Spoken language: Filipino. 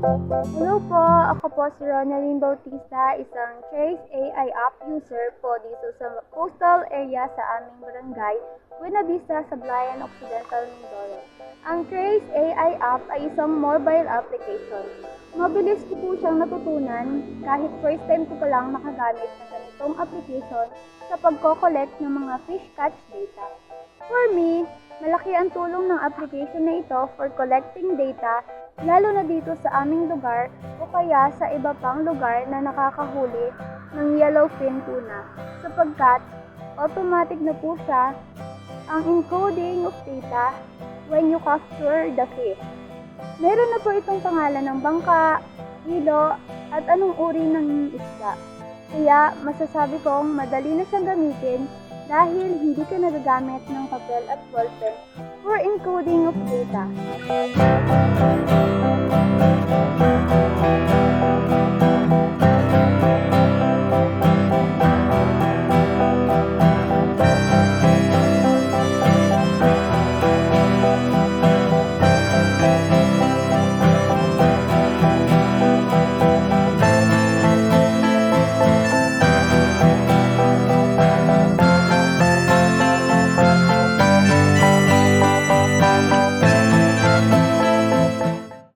Hello po, ako po si Ronaldine Bautista, isang Trace AI app user po dito sa coastal area sa aming barangay, Buena Vista, Sablayan Occidental, Mindoro. Ang Trace AI app ay isang mobile application. Mabilis ko po siyang natutunan kahit first time ko pa lang makagamit ng ganitong application sa pagko-collect ng mga fish catch data. For me, malaki ang tulong ng application na ito for collecting data, lalo na dito sa aming lugar o kaya sa iba pang lugar na nakakahuli ng yellowfin tuna, sapagkat automatic na po siya ang encoding of data when you capture the fish. Meron na po itong pangalan ng bangka, ilo, at anong uri ng isda. Kaya masasabi kong madali na siyang gamitin dahil hindi ka nagagamit ng papel at ballpen for encoding of data.